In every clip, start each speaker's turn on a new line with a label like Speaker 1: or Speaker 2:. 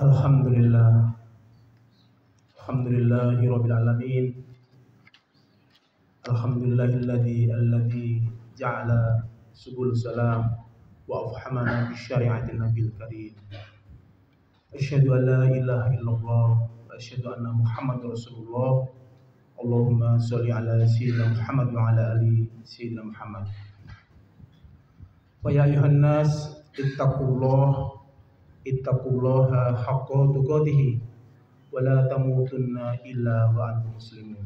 Speaker 1: Alhamdulillah, Alhamdulillahirabbil alamin. Alhamdulillahilladzi ja'ala subul salam wa afhamana bi syari'atin nabiyil karim. Asyhadu an la ilaha illallah wa asyhadu anna Muhammadar Rasulullah. Allahumma shalli ala sayyidina Muhammad wa ala ali sayyidina Muhammad. Wa ya ayuhan nas ittaqullaha haqqa tuqatih wa la tamutunna illa wa antum muslimun.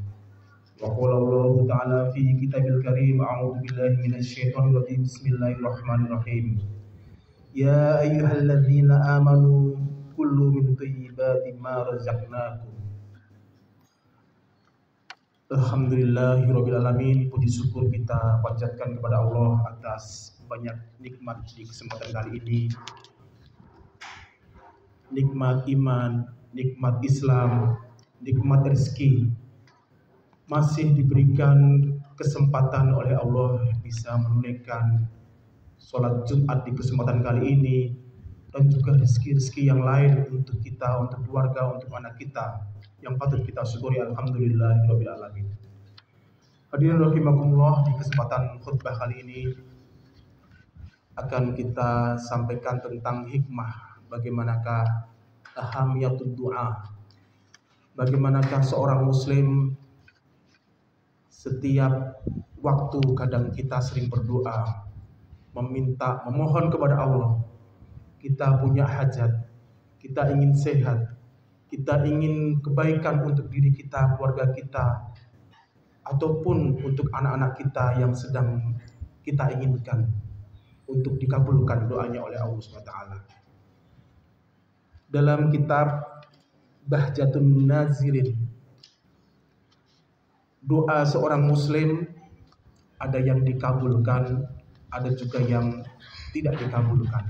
Speaker 1: Wa qala Allah ta'ala fi kitabil karim, a'udzu billahi minasy syaithanir rajim. Bismillahirrahmanirrahim. Ya ayyuhalladzina amanu kullu min thayyibati ma razaqnakum. Alhamdulillahirabbil alamin. Puji syukur kita panjatkan kepada Allah atas banyak nikmat di kesempatan kali ini. Nikmat iman, nikmat Islam, nikmat rezeki. Masih diberikan kesempatan oleh Allah bisa menunaikan sholat Jumat di kesempatan kali ini, dan juga rezeki-rezeki yang lain untuk kita, untuk keluarga, untuk anak kita, yang patut kita syukuri. Alhamdulillahirabbil alamin. Hadirin rahimakumullah, di kesempatan khutbah kali ini akan kita sampaikan tentang hikmah, bagaimanakah ahamiyatud du'a, bagaimanakah seorang muslim setiap waktu kadang kita sering berdoa, meminta, memohon kepada Allah. Kita punya hajat, kita ingin sehat, kita ingin kebaikan untuk diri kita, keluarga kita, ataupun untuk anak-anak kita yang sedang kita inginkan untuk dikabulkan doanya oleh Allah SWT. Dalam kitab Bahjatun Nazirin, doa seorang muslim ada yang dikabulkan, ada juga yang tidak dikabulkan.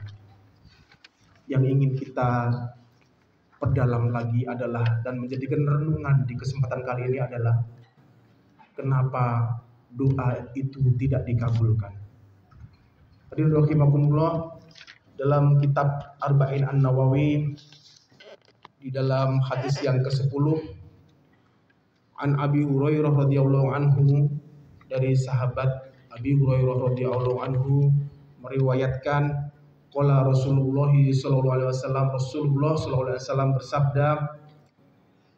Speaker 1: Yang ingin kita perdalam lagi adalah, dan menjadikan renungan di kesempatan kali ini adalah, kenapa doa itu tidak dikabulkan. Hadirin rahimakumullah, dalam kitab Arba'in An-Nawawi, di dalam hadis yang ke-10, An Abi Hurairah radhiyallahu anhu, dari sahabat Abi Hurairah radhiyallahu anhu meriwayatkan, qala Rasulullah sallallahu alaihi wasallam, Rasulullah sallallahu alaihi wasallam bersabda,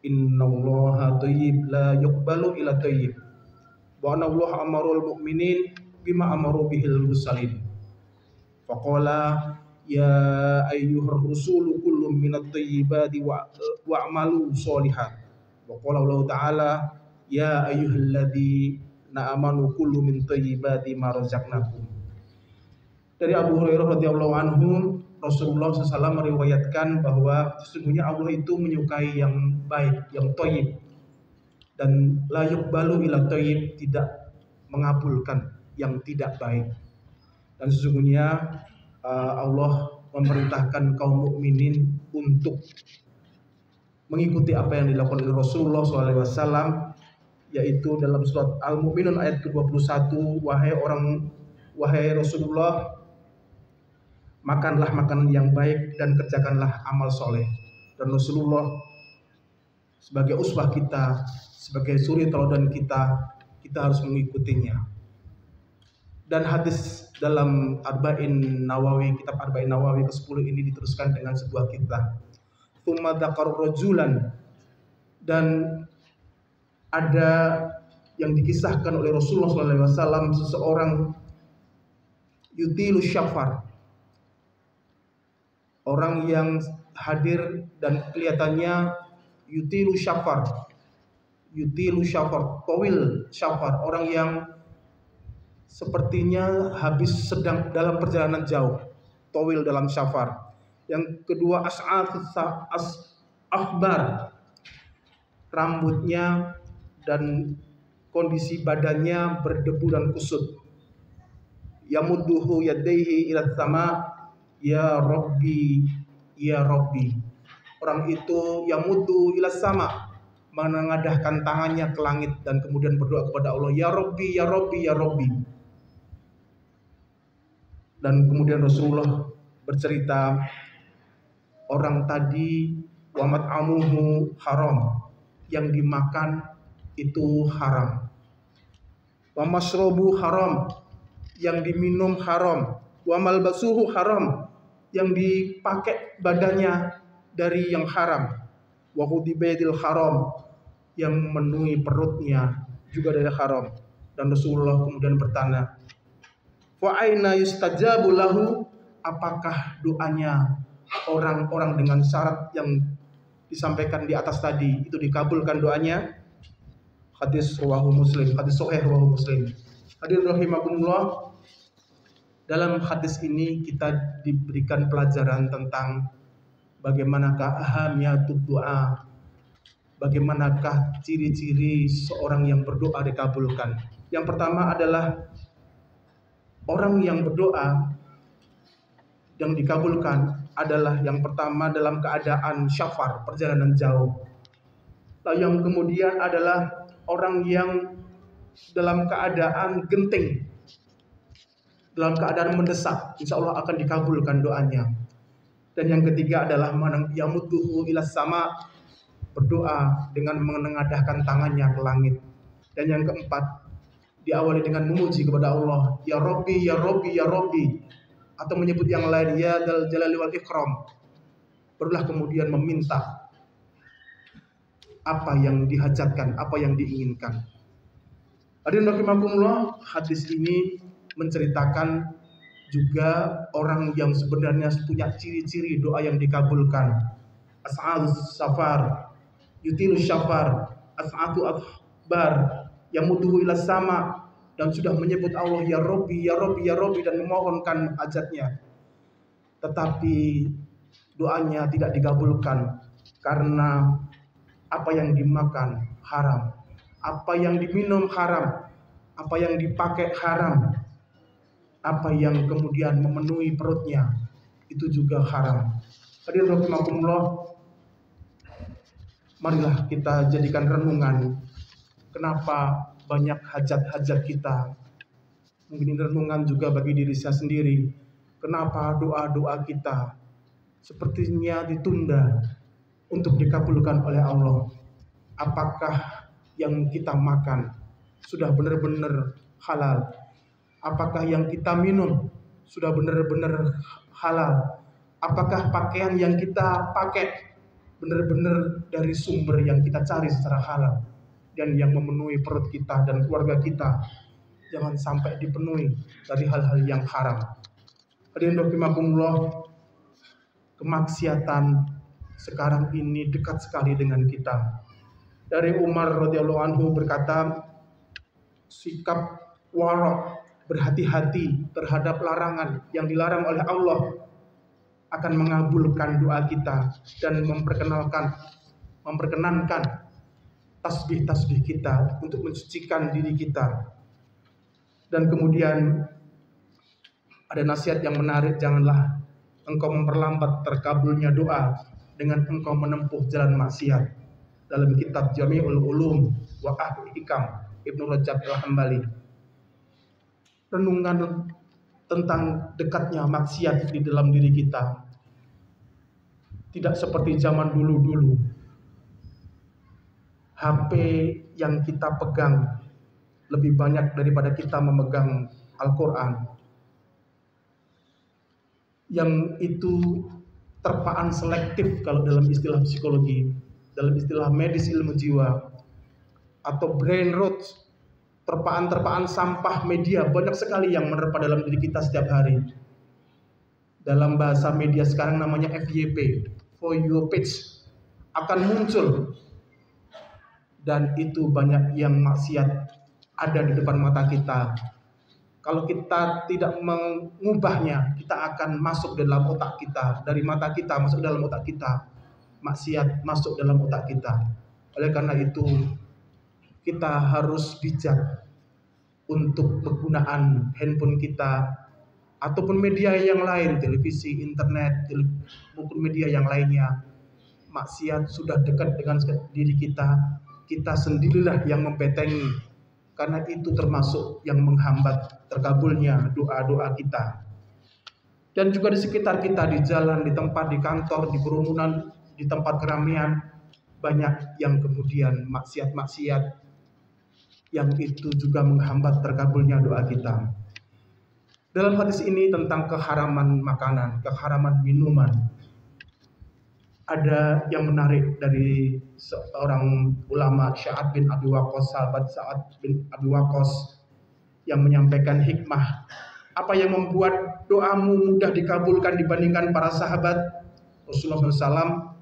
Speaker 1: innallaha thayyib la yuqbalu illa thayyib wa anallaha amarul mu'minin bima amaru bihil mursalin. Faqala ya ayyuhar rusulu kullu minat thayyibati wa'malu sholihan. Wa qala Allah ta'ala ya ayyuhalladzina amanu kullu min thayyibati ma razaqnakum. Dari Abu Hurairah radhiyallahu anhu, Rasulullah SAW meriwayatkan bahwa sesungguhnya Allah itu menyukai yang baik, yang thayyib, dan la yuqbalu illa thayyib, tidak mengabulkan yang tidak baik. Dan sesungguhnya Allah memerintahkan kaum mukminin untuk mengikuti apa yang dilakukan oleh Rasulullah SAW, yaitu dalam surat Al-Mu'minun ayat ke-21, wahai Rasulullah, makanlah makanan yang baik dan kerjakanlah amal soleh. Dan Rasulullah sebagai uswah kita, sebagai suri teladan kita harus mengikutinya. Dan hadis dalam Arba'in Nawawi, kitab Arba'in Nawawi ke-10 ini diteruskan dengan sebuah kisah. Tsumma dzakar rajulan, dan ada yang dikisahkan oleh Rasulullah SAW, seseorang yutilu syafar, orang yang hadir dan kelihatannya yutilu syafar, tawil syafar, orang yang sepertinya habis sedang dalam perjalanan jauh, tawil dalam syafar. Yang kedua akhbar, rambutnya dan kondisi badannya berdebu dan kusut. Yamudduhu yadaihi ila sama, ya Rabbi, ya Rabbi. Orang itu yamuddu ila sama, menengadahkan tangannya ke langit dan kemudian berdoa kepada Allah, ya Rabbi, ya Rabbi, ya Rabbi. Dan kemudian Rasulullah bercerita, orang tadi wa mat'amuhu haram, yang dimakan itu haram. Wa mashrabu haram, yang diminum haram. Wa malbasuhu haram, yang dipakai badannya dari yang haram. Wa hudibaidil haram, yang memenuhi perutnya juga dari haram. Dan Rasulullah kemudian bertanya, fa aina yustajabu lahu, apakah doanya orang-orang dengan syarat yang disampaikan di atas tadi itu dikabulkan doanya? Hadis rawahu Muslim, hadis sahih rawahu Muslim. Hadirin rahimakumullah, dalam hadis ini kita diberikan pelajaran tentang bagaimanakah ahamiyatud doa, bagaimanakah ciri-ciri seorang yang berdoa dikabulkan. Yang pertama adalah orang yang berdoa yang dikabulkan adalah yang pertama dalam keadaan syafar, perjalanan jauh. Lalu yang kemudian adalah orang yang dalam keadaan genting, dalam keadaan mendesak, insya Allah akan dikabulkan doanya. Dan yang ketiga adalah yamudduhu ilas sama, berdoa dengan menengadahkan tangannya ke langit. Dan yang keempat, diawali dengan memuji kepada Allah, ya Rabbi, ya Rabbi, ya Rabbi, atau menyebut yang lain, ya Dzal Jalali wal Ikram. Barulah kemudian meminta apa yang dihajatkan, apa yang diinginkan. Hadirin rahimakumullah, hadis ini menceritakan juga orang yang sebenarnya punya ciri-ciri doa yang dikabulkan. As'alus safar, yutilu syafar, as'atu akbar, yamuduhu ila sama, dan sudah menyebut Allah ya Rabbi, ya Rabbi, ya Rabbi, dan memohonkan hajatnya. Tetapi doanya tidak dikabulkan karena apa yang dimakan haram, apa yang diminum haram, apa yang dipakai haram, apa yang kemudian memenuhi perutnya itu juga haram. Hadirin rahimakumullah, marilah kita jadikan renungan kenapa banyak hajat-hajat kita. Mungkin ini renungan juga bagi diri saya sendiri. Kenapa doa-doa kita sepertinya ditunda untuk dikabulkan oleh Allah? Apakah yang kita makan sudah benar-benar halal? Apakah yang kita minum sudah benar-benar halal? Apakah pakaian yang kita pakai benar-benar dari sumber yang kita cari secara halal dan yang memenuhi perut kita dan keluarga kita? Jangan sampai dipenuhi dari hal-hal yang haram. Hadirin rahimakumullah, kemaksiatan sekarang ini dekat sekali dengan kita. Dari Umar radhiyallahu anhu berkata, sikap wara', berhati-hati terhadap larangan yang dilarang oleh Allah akan mengabulkan doa kita dan memperkenankan tasbih-tasbih kita untuk mensucikan diri kita. Dan kemudian ada nasihat yang menarik, janganlah engkau memperlambat terkabulnya doa dengan engkau menempuh jalan maksiat. Dalam kitab Jami'ul Ulum wa Ahlul Hikam Ibnu Rajab Al-Hambali, renungan tentang dekatnya maksiat di dalam diri kita. Tidak seperti zaman dulu-dulu, HP yang kita pegang lebih banyak daripada kita memegang Al-Quran, yang itu terpaan selektif kalau dalam istilah psikologi, dalam istilah medis ilmu jiwa, atau brain rot, terpaan-terpaan sampah media banyak sekali yang menerpa dalam diri kita setiap hari. Dalam bahasa media sekarang namanya FYP, for your page, akan muncul, dan itu banyak yang maksiat ada di depan mata kita. Kalau kita tidak mengubahnya, kita akan masuk dalam otak kita, dari mata kita masuk dalam otak kita, maksiat masuk dalam otak kita. Oleh karena itu kita harus bijak untuk penggunaan handphone kita ataupun media yang lain, televisi, internet, maupun media yang lainnya. Maksiat sudah dekat dengan diri kita, kita sendirilah yang membentengi, karena itu termasuk yang menghambat terkabulnya doa-doa kita. Dan juga di sekitar kita, di jalan, di tempat, di kantor, di kerumunan, di tempat keramaian, banyak yang kemudian maksiat-maksiat yang itu juga menghambat terkabulnya doa kita. Dalam hadis ini tentang keharaman makanan, keharaman minuman, ada yang menarik dari seorang ulama, Sa'ad bin Abi Waqqas, sahabat Sa'ad bin Abi Waqqas, yang menyampaikan hikmah. Apa yang membuat doamu mudah dikabulkan dibandingkan para sahabat Rasulullah SAW?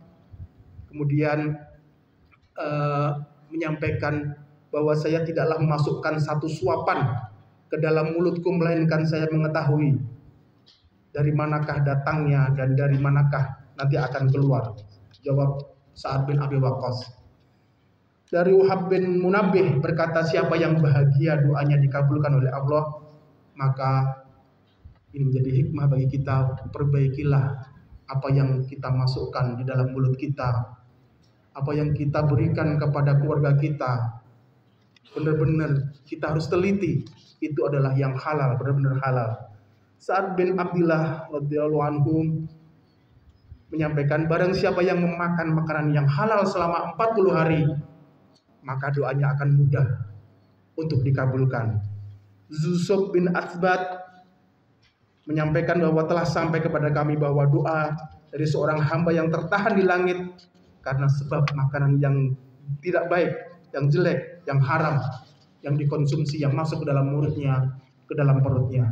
Speaker 1: Kemudian menyampaikan bahwa saya tidaklah memasukkan satu suapan ke dalam mulutku, melainkan saya mengetahui dari manakah datangnya dan dari manakah nanti akan keluar. Jawab Sa'ad bin Abi Waqqas. Dari Wahab bin Munabbih berkata, siapa yang bahagia doanya dikabulkan oleh Allah, maka ini menjadi hikmah bagi kita. Perbaikilah apa yang kita masukkan di dalam mulut kita, apa yang kita berikan kepada keluarga kita. Benar-benar kita harus teliti, itu adalah yang halal, benar-benar halal. Sa'ad bin Abdullah radhiyallahu anhu menyampaikan, barang siapa yang memakan makanan yang halal selama 40 hari, maka doanya akan mudah untuk dikabulkan. Zusub bin Athbat menyampaikan bahwa telah sampai kepada kami bahwa doa dari seorang hamba yang tertahan di langit karena sebab makanan yang tidak baik, yang jelek, yang haram, yang dikonsumsi, yang masuk ke dalam mulutnya, ke dalam perutnya.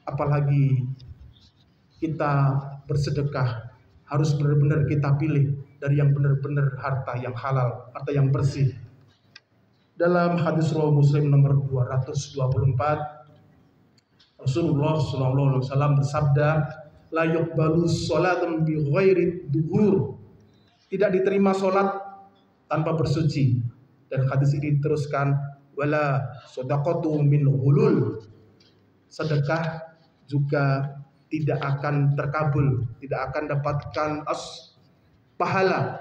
Speaker 1: Apalagi kita bersedekah, harus benar-benar kita pilih dari yang benar-benar harta yang halal, harta yang bersih. Dalam hadis riwayat Muslim nomor 224, Rasulullah SAW bersabda, la yuqbalu sholatun bi ghairi duhur. Tidak diterima sholat tanpa bersuci. Dan hadis ini diteruskan, wala shadaqatu min hulul. Sedekah juga tidak akan terkabul, tidak akan dapatkan pahala,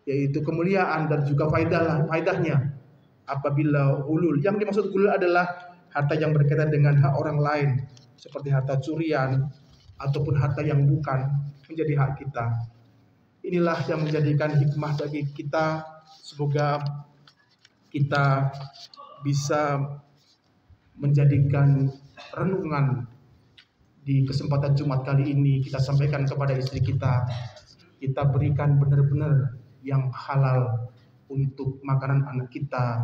Speaker 1: yaitu kemuliaan dan juga faedahnya apabila hulul. Yang dimaksud hulul adalah harta yang berkaitan dengan hak orang lain, seperti harta curian ataupun harta yang bukan menjadi hak kita. Inilah yang menjadikan hikmah bagi kita. Semoga kita bisa menjadikan renungan di kesempatan Jumat kali ini, kita sampaikan kepada istri kita, kita berikan benar-benar yang halal untuk makanan anak kita,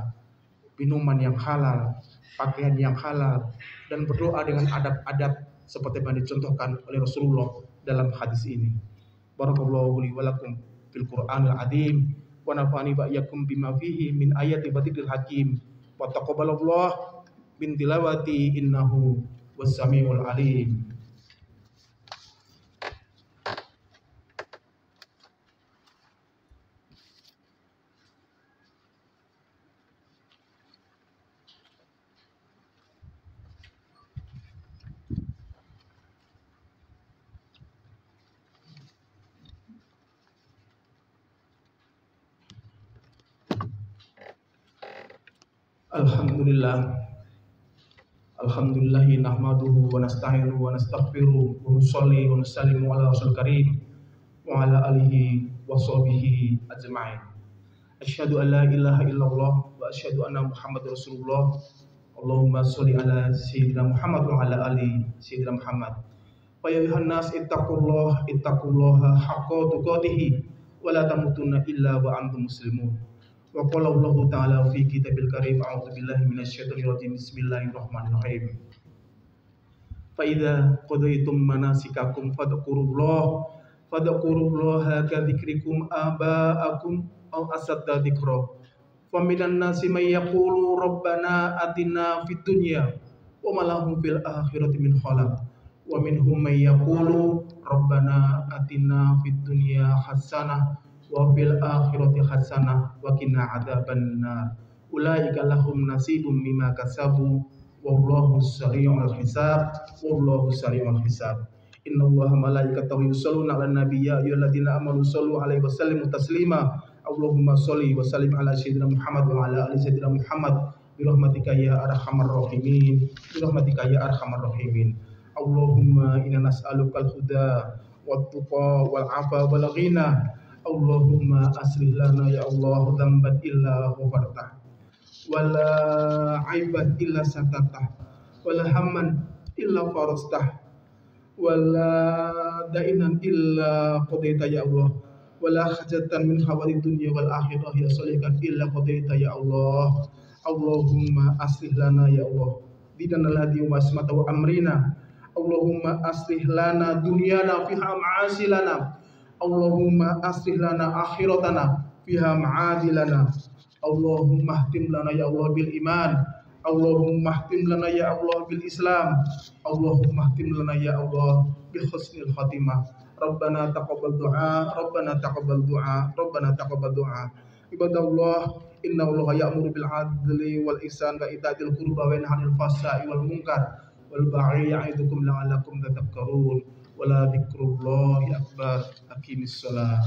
Speaker 1: minuman yang halal, pakaian yang halal, dan berdoa dengan adab-adab seperti yang dicontohkan oleh Rasulullah dalam hadis ini. Barakallahu li wa lakum fil Qur'anil azim wa nafa'ani wa iyyakum bima fihi min ayati wa dzikril hakim wa taqabbalallahu min tilawati innahu was-sami'ul alim. Alhamdulillah nahmaduhu wa nasta'inuhu wa nastaghfiruh wa nusalli wa nusallimu ala rasul karim wa ala alihi wa sahbihi ajma'in. Asyhadu an la ilaha illallah wa asyhadu anna Muhammadar Rasulullah. Allahumma sholli ala sayyidina Muhammad wa ala ali sayyidina Muhammad. Wa ya ayuhan nas ittaqullaha haqqa tuqatih wa la tamutunna illa wa antum muslimun. Wa qala Allah ta'ala fi kitabil karim, a'udzu billahi minasyaitonir rajim, bismillahirrahmanirrahim. Fa idza qadaytum manasikakum fadhkurullaha ka dzikrikum aba'akum aw asadda dzikra. Fa minan nasi may yaqulu rabbana atina fid dunya wa ma lahum fil akhirati min khalaq. Wa minhum may yaqulu rabbana atina fid dunya hasanah wa fil akhirati hasanah wa qina adzabannar. Ulaika lahum nasibum mimma kasabu wallahu sari'ul hisab. Innallaha malaikatahu yusholluna 'alan nabiy ya ayyuhalladzina amanu shollu 'alaihi wa sallimu taslima. Allahumma sholli wa sallim ala sayyidina Muhammad wa ala ali sayyidina Muhammad bi rahmatika ya arhamar rahimin. Allahumma inna nas'alukal huda wat tuqa wal afa wal ghina. Allahumma aslih lana ya Allah dzamban illa ghafartah wala aiban illa satatah wala hamman illa farastah wala dainan illa qadaita ya Allah wala hajatan min hawali dunya wal akhirah ya salikan illa qadaita ya Allah. Allahumma aslih lana ya Allah dinana alladhi wasmata wa amrina. Allahumma aslih lana dunyana fiha ma'asilana. Allahumma aslih lana akhiratana fiha ma'adilana. Allahumma ihtim lana ya Allah bil iman. Allahumma ihtim lana ya Allah bil Islam. Allahumma ihtim lana ya Allah bi husnil khatimah. Rabbana taqabbal du'a, Rabbana taqabbal du'a, Rabbana taqabbal du'a. Ibadallah, inna Allah ya'muru bil adli wal ihsan wa ita'il qurba wa yanha 'anil fahsya'i wal munkar wal baghi ya'idukum la'allakum tadhakkarun. Wala dzikrullahi akbar. Aqimissalah.